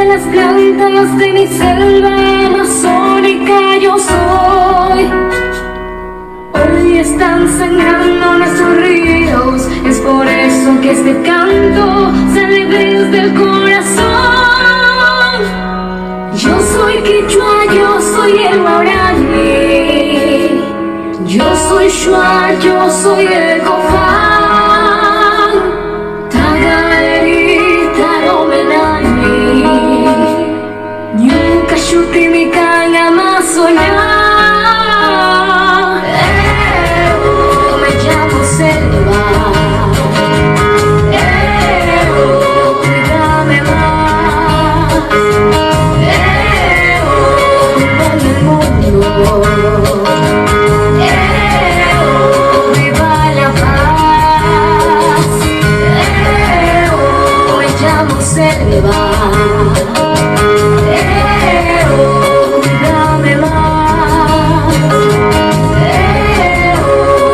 las plantas de mi selva amazónica yo soy. Hoy están sangrando nuestros ríos, es por eso que este canto sale desde el corazón. Yo soy quichua, yo soy el guaraní, yo soy shua, yo soy el cofán, tagaeri, taromenani, nyuka shuti mi kan amazonia. Me llamo selva, cuídame más, con el mundo. Viva la paz, me llamo selva, cuídame más,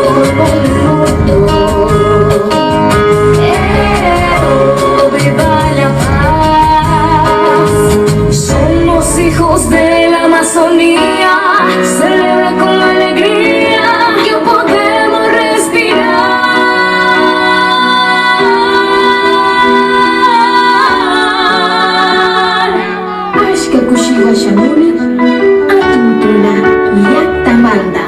con el mundo. Viva la paz, somos hijos de la Amazonía, celebra con alegría que podemos respirar. Ashka kushiwa shamuni, atuntuna yaktamanda.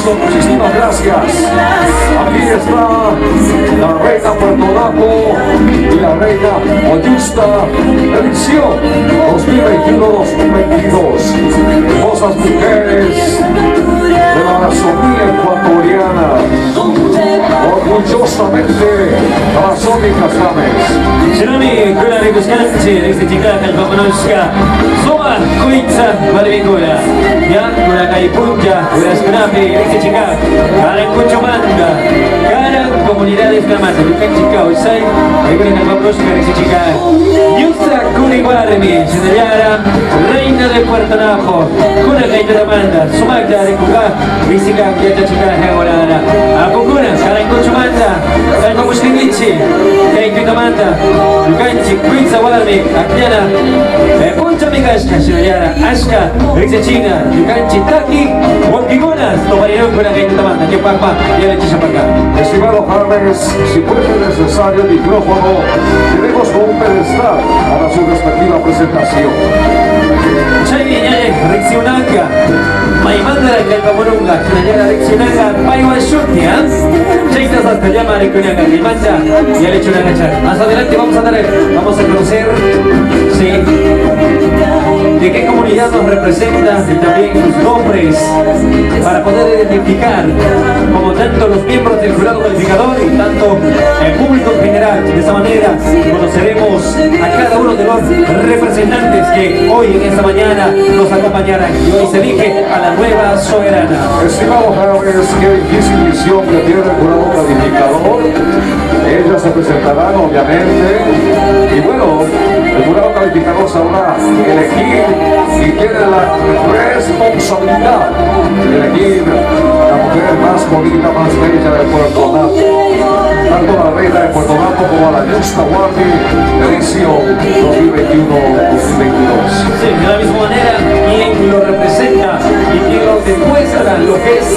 Muchísimas gracias. Aquí está la reina Puerto Napo y la reina Oyusta, edición 2021-2022. Hermosas mujeres de la Amazonía ecuatoriana, orgullosamente amazónicas dames. Шановні колеги виконавці, рекзитіката Калпамановська, Сома Куїця Барвікуля, я Куракай Punta, Uraskunapi, rекзитикат, Карен Кучуманда, Карен Comunidades Kamasa, Lukanchika Usai, Regula Kalpamановська, рекзитикат, Yusa Kuniguarmi, Senayara, Reina de Puerto Napo, Kurakay Taramanda, Sumagda de Kuka, Visika Yatachika Hegorana, Apukuna, Karen Kuchumanda, Kalpamushkinichi, Kay Tutamanda, Lukanchik, Kuitza Warmi, Aknyana, Punta Migashka, Senayara, Ashka, Rexechina, Lukanchik Taki, Wakigunas, Tomarino Kurakay Tutamanda, Kepakpa, Yalechishapaka. Estimados jóvenes, si fuese necesario el micrófono, tenemos con un pedestal para su respectiva presentación. Chayni Ñañek, Rexionanga, Maimanda Kalpamununga, Senayara Rexionanga, Paiwan Shutia, Chaytas hasta llama Rekunanga, Rimanda, Yalechunanga Chat. Más adelante vamos a conocer, sí, de qué comunidad nos representa y también sus nombres para poder identificar como tanto los miembros del jurado calificador y tanto el público en general. De esta manera conoceremos a cada uno de los representantes que hoy en esta mañana nos acompañarán y hoy se elige a la nueva soberana. Estimados jóvenes, qué difícil misión que tiene el jurado calificador. Ellas se presentarán obviamente y bueno, el jurado calificador planificador sabrá elegir y tiene la responsabilidad de elegir la mujer más bonita, más bella de Puerto Naco. Tanto a la reina de Puerto Naco como a la Justa Guardi, edición 2021-2022. Sí, de la misma manera, quien lo representa y quien lo demuestra lo que es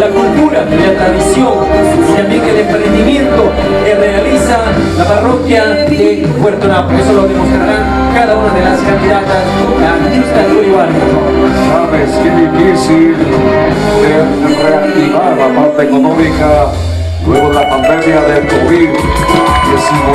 la cultura, la tradición y también el emprendimiento que realiza la parroquia de Puerto Naco. Eso lo demostrarán cada una de las candidatas a Justa Guardi. Sabes qué difícil de reactivar la parte económica luego de la pandemia del COVID-19.